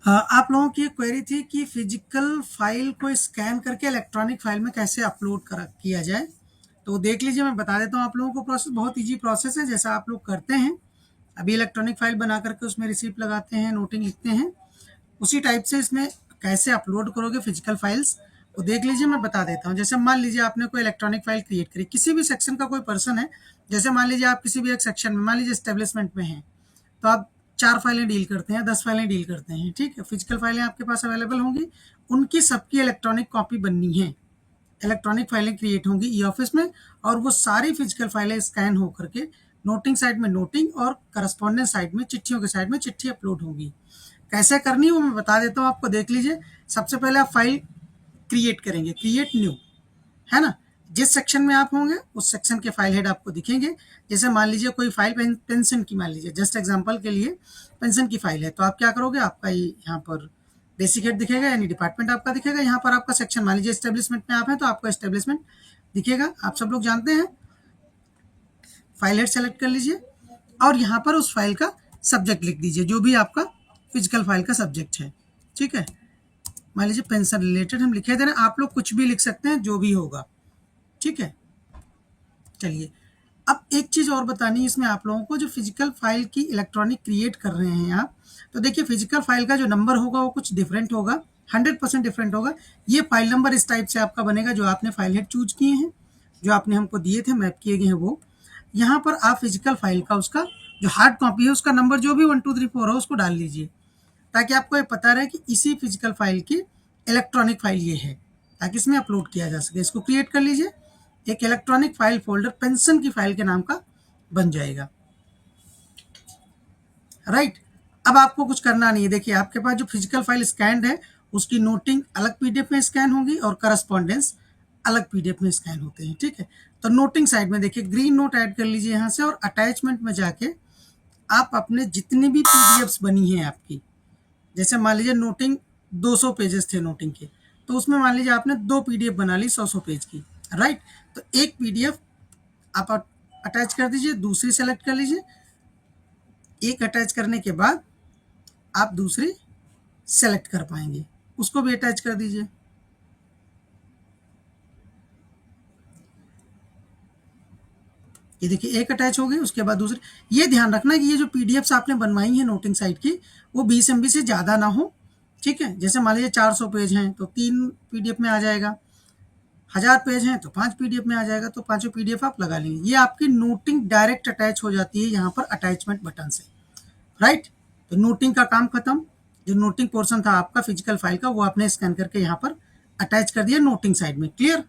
आप लोगों की एक क्वेरी थी कि फिजिकल फाइल को स्कैन करके इलेक्ट्रॉनिक फाइल में कैसे अपलोड किया जाए। तो देख लीजिए, मैं बता देता हूँ आप लोगों को। प्रोसेस बहुत इजी प्रोसेस है, जैसा आप लोग करते हैं अभी इलेक्ट्रॉनिक फाइल बना करके उसमें रिसीप्ट लगाते हैं, नोटिंग लिखते हैं, उसी टाइप से इसमें कैसे अपलोड करोगे फिजिकल फाइल्स वो देख लीजिए। मैं बता देता हूँ। जैसे मान लीजिए आपने कोई इलेक्ट्रॉनिक फाइल क्रिएट करी, किसी भी सेक्शन का कोई पर्सन है। जैसे मान लीजिए आप किसी भी एक सेक्शन में, मान लीजिए एस्टेब्लिशमेंट में हैं, तो आप 4 फाइलें डील करते हैं, 10 फाइलें डील करते हैं, ठीक है। फिजिकल फाइलें आपके पास अवेलेबल होंगी, उनकी सबकी इलेक्ट्रॉनिक कॉपी बननी है, इलेक्ट्रॉनिक फाइलें क्रिएट होंगी ई ऑफिस में, और वो सारी फिजिकल फाइलें स्कैन हो करके नोटिंग साइड में नोटिंग और करस्पॉन्डेंस साइड में, चिट्ठियों के साइड में चिट्ठी अपलोड होगी। कैसे करनी है वो मैं बता देता हूँ आपको, देख लीजिए। सबसे पहले आप फाइल क्रिएट करेंगे, क्रिएट न्यू, है ना। जिस सेक्शन में आप होंगे उस सेक्शन के फाइल हेड आपको दिखेंगे। जैसे मान लीजिए कोई फाइल पेंशन की, मान लीजिए जस्ट एग्जांपल के लिए पेंशन की फाइल है, तो आप क्या करोगे, आपका यहाँ पर बेसिक हेड दिखेगा, यानी डिपार्टमेंट आपका दिखेगा। यहाँ पर आपका सेक्शन, मान लीजिए एस्टेब्लिशमेंट में आप हैं तो आपका एस्टेब्लिशमेंट दिखेगा। आप सब लोग जानते हैं। फाइल हेड सेलेक्ट कर लीजिए और यहाँ पर उस फाइल का सब्जेक्ट लिख दीजिए, जो भी आपका फिजिकल फाइल का सब्जेक्ट है, ठीक है। मान लीजिए पेंशन रिलेटेड हम लिखे दे रहे हैं, आप लोग कुछ भी लिख सकते हैं, जो भी होगा, ठीक है। चलिए, अब एक चीज़ और बतानी है इसमें आप लोगों को, जो फिजिकल फाइल की इलेक्ट्रॉनिक क्रिएट कर रहे हैं आप, तो देखिए फिजिकल फाइल का जो नंबर होगा वो कुछ डिफरेंट होगा, 100% डिफरेंट होगा। ये फाइल नंबर इस टाइप से आपका बनेगा, जो आपने फाइल हेड चूज किए हैं, जो आपने हमको दिए थे, मैप किए गए हैं वो। यहाँ पर आप फिजिकल फाइल का उसका जो हार्ड कॉपी है उसका नंबर जो भी 1 2 3 4 है उसको डाल लीजिए, ताकि आपको ये पता रहे कि इसी फिजिकल फाइल की इलेक्ट्रॉनिक फाइल ये है, ताकि इसमें अपलोड किया जा सके। इसको क्रिएट कर लीजिए, एक इलेक्ट्रॉनिक फाइल फोल्डर पेंशन की फाइल के नाम का बन जाएगा, राइट। अब आपको कुछ करना नहीं है। देखिए आपके पास जो फिजिकल फाइल स्कैंड है उसकी नोटिंग अलग पीडीएफ में स्कैन होगी और करस्पॉन्डेंस अलग पीडीएफ में स्कैन होते हैं, ठीक है। तो नोटिंग साइड में देखिए ग्रीन नोट ऐड कर लीजिए यहाँ से, और अटैचमेंट में जाके आप अपने जितनी भी पीडीएफ्स बनी हैं आपकी, जैसे मान लीजिए नोटिंग 200 पेजेस थे नोटिंग के, तो उसमें मान लीजिए आपने 2 पीडीएफ बना ली 100 पेज की, राइट। तो एक पीडीएफ आप अटैच कर दीजिए, दूसरी सेलेक्ट कर लीजिए, एक अटैच करने के बाद आप दूसरी सेलेक्ट कर पाएंगे, उसको भी अटैच कर दीजिए। ये देखिए एक अटैच हो गई, उसके बाद दूसरी। ये ध्यान रखना कि ये जो पीडीएफ्स आपने बनवाई है नोटिंग साइट की, वो 20 MB से ज़्यादा ना हो, ठीक है। जैसे मान लीजिए 400 पेज हैं तो 3 पीडीएफ में आ जाएगा, 1000 पेज हैं तो 5 पीडीएफ में आ जाएगा, तो पांचों पीडीएफ आप लगा लेंगे। ये आपकी नोटिंग डायरेक्ट अटैच हो जाती है यहाँ पर अटैचमेंट बटन से, राइट। तो नोटिंग का काम खत्म। जो नोटिंग पोर्शन था आपका फिजिकल फाइल का, वो आपने स्कैन करके यहाँ पर अटैच कर दिया नोटिंग साइड में, क्लियर।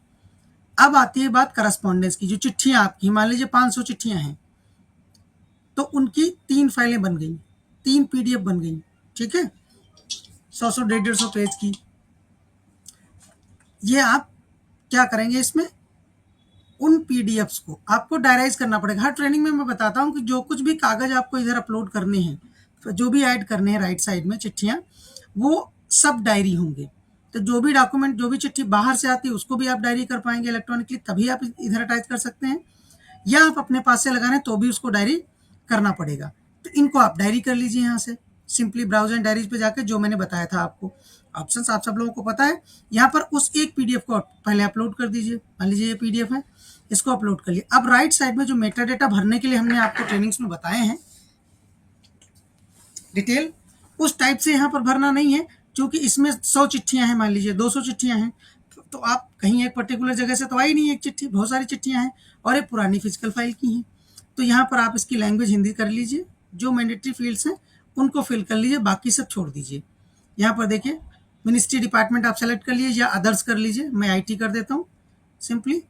अब आती है बात करस्पॉन्डेंस की। जो चिट्ठियां आपकी, मान लीजिए 500 चिट्ठियां हैं, तो उनकी 3 फाइलें बन गई, 3 पीडीएफ बन गई, ठीक है, 100 150 पेज की। ये आप क्या करेंगे, इसमें उन पीडीएफ्स को आपको डायराइज करना पड़ेगा। हर ट्रेनिंग में मैं बताता हूँ कि जो कुछ भी कागज आपको इधर अपलोड करने हैं, तो जो भी ऐड करने हैं राइट साइड में चिट्ठियाँ, वो सब डायरी होंगे। तो जो भी डॉक्यूमेंट, जो भी चिट्ठी बाहर से आती है उसको भी आप डायरी कर पाएंगे इलेक्ट्रॉनिकली, तभी आप इधर अटैच कर सकते हैं। या आप अपने पास से लगा रहे हैं तो भी उसको डायरी करना पड़ेगा। तो इनको आप डायरी कर लीजिए यहाँ से, सिंपली ब्राउज एंड डायरीज पे जाकर, जो मैंने बताया था आपको ऑप्शंस आप सब लोगों को पता है। यहाँ पर उस एक पीडीएफ को पहले अपलोड कर दीजिए। मान लीजिए ये पीडीएफ है, इसको अपलोड कर लिया। अब राइट साइड में जो मेटा डेटा भरने के लिए हमने आपको ट्रेनिंग्स में बताए हैं डिटेल, उस टाइप से यहाँ पर भरना नहीं है, क्योंकि इसमें 100 चिट्ठियां हैं, मान लीजिए 200 चिट्ठियां हैं, तो आप कहीं एक पर्टिकुलर जगह से तो आई नहीं एक चिट्ठी, बहुत सारी चिट्ठियां हैं और एक पुरानी फिजिकल फाइल की हैं। तो यहाँ पर आप इसकी लैंग्वेज हिंदी कर लीजिए, जो मैंडेटरी फील्ड्स हैं उनको फिल कर लीजिए, बाकी सब छोड़ दीजिए। यहाँ पर देखिए मिनिस्ट्री डिपार्टमेंट आप सेलेक्ट कर लीजिए या अदर्स कर लीजिए, मैं IT कर देता हूँ सिंपली।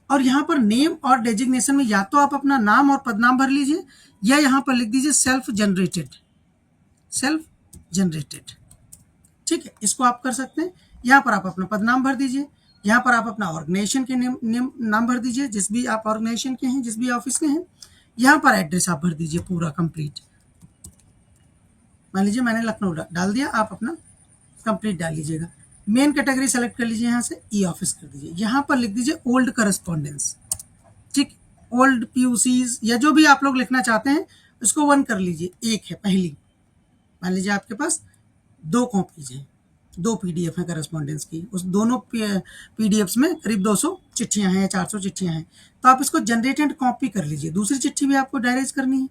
और यहाँ पर नेम और डेजिग्नेशन में या तो आप अपना नाम और पदनाम भर लीजिए, या यहाँ पर लिख दीजिए सेल्फ जनरेटेड, सेल्फ जनरेटेड, ठीक है। इसको आप कर सकते हैं। यहाँ पर आप अपना पदनाम भर दीजिए, यहाँ पर आप अपना ऑर्गेनाइजेशन के नाम भर दीजिए, जिस भी आप ऑर्गेनाइजेशन के हैं, जिस भी ऑफिस के हैं। यहाँ पर एड्रेस आप भर दीजिए पूरा कंप्लीट। मान लीजिए मैंने लखनऊ डाल दिया, आप अपना कंप्लीट डाल लीजिएगा। मेन कैटेगरी सेलेक्ट कर लीजिए, यहाँ से ई ऑफिस कर दीजिए। यहाँ पर लिख दीजिए ओल्ड करस्पॉन्डेंस, ठीक। ओल्ड PUCs या जो भी आप लोग लिखना चाहते हैं उसको 1 कर लीजिए, एक है पहली। मान लीजिए आपके पास 2 कॉपीज हैं, 2 पीडीएफ हैं करस्पॉन्डेंस की, उस दोनों पीडीएफ्स में करीब 200 चिट्ठियां हैं या 400 चिट्ठियां हैं। तो आप इसको जनरेट एंड कॉपी कर लीजिए। दूसरी चिट्ठी भी आपको डायरेक्ट करनी है,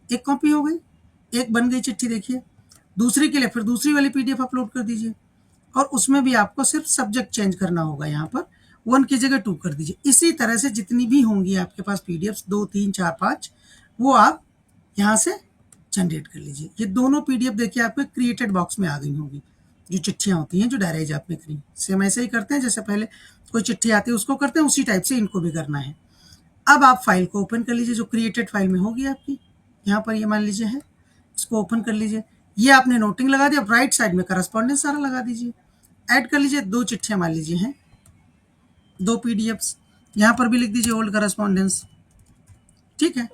एक कॉपी हो गई, एक बन गई चिट्ठी देखिए। दूसरी के लिए फिर दूसरी वाली पीडीएफ अपलोड कर दीजिए और उसमें भी आपको सिर्फ सब्जेक्ट चेंज करना होगा, यहाँ पर 1 की जगह 2 कर दीजिए। इसी तरह से जितनी भी होंगी आपके पास पीडीएफ्स 2, 3, 4, 5 वो आप यहाँ से जनरेट कर लीजिए। ये दोनों पीडीएफ देखिए आपके क्रिएटेड बॉक्स में आ गई होंगी, जो चिट्ठियाँ होती हैं जो डायरेक्ट आपने करी। सेम ऐसे ही करते हैं जैसे पहले कोई चिट्ठी आती है उसको करते हैं, उसी टाइप से इनको भी करना है। अब आप फाइल को ओपन कर लीजिए जो क्रिएटेड फाइल में होगी आपकी, यहाँ पर ये मान लीजिए है, इसको ओपन कर लीजिए। ये आपने नोटिंग लगा दिया, राइट साइड में करस्पॉन्डेंस सारा लगा दीजिए, ऐड कर लीजिए। 2 चिट्ठियाँ मान लीजिए हैं, 2 पीडीएफ्स, यहाँ पर भी लिख दीजिए ओल्ड करस्पॉन्डेंस, ठीक है,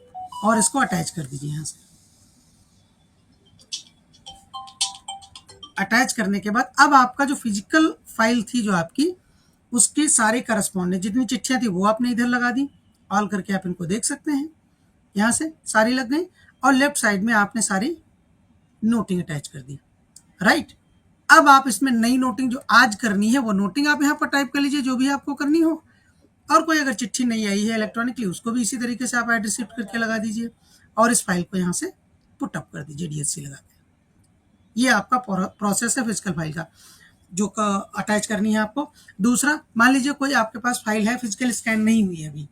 और इसको अटैच कर दीजिए। यहाँ से अटैच करने के बाद अब आपका जो फिजिकल फाइल थी जो आपकी, उसकी सारी करस्पॉन्डेंस जितनी चिट्ठियाँ थी वो आपने इधर लगा दी, ऑल करके आप इनको देख सकते हैं, यहाँ से सारी लग गई। और लेफ्ट साइड में आपने सारी नोटिंग अटैच कर दी, राइट। अब आप इसमें नई नोटिंग जो आज करनी है वो नोटिंग आप यहाँ पर टाइप कर लीजिए जो भी आपको करनी हो। और कोई अगर चिट्ठी नहीं आई है इलेक्ट्रॉनिकली उसको भी इसी तरीके से आप ऐड रिसीव करके लगा दीजिए और इस फाइल को यहाँ से पुट अप कर दीजिए डीएससी लगा के। ये आपका प्रोसेस है फिजिकल फाइल का जो अटैच करनी है आपको। दूसरा, मान लीजिए कोई आपके पास फाइल है फिजिकल स्कैन नहीं हुई है अभी,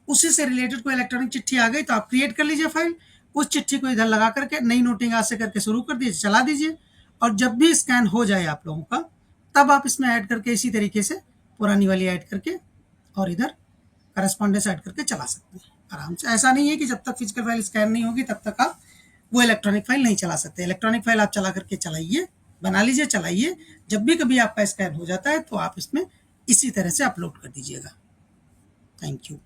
उसी से रिलेटेड कोई इलेक्ट्रॉनिक चिट्ठी आ गई तो आप क्रिएट कर लीजिए फाइल, उस चिट्ठी को इधर लगा करके नई नोटिंग आज से करके शुरू कर दीजिए, चला दीजिए। और जब भी स्कैन हो जाए आप लोगों का तब आप इसमें ऐड करके इसी तरीके से पुरानी वाली ऐड करके और इधर करस्पॉन्डेंस ऐड करके चला सकते हैं आराम से। ऐसा नहीं है कि जब तक फिजिकल फाइल स्कैन नहीं होगी तब तक आप वो इलेक्ट्रॉनिक फाइल नहीं चला सकते। इलेक्ट्रॉनिक फाइल आप चला करके चलाइए, बना लीजिए, चलाइए। जब भी कभी आपका स्कैन हो जाता है तो आप इसमें इसी तरह से अपलोड कर दीजिएगा। Thank you.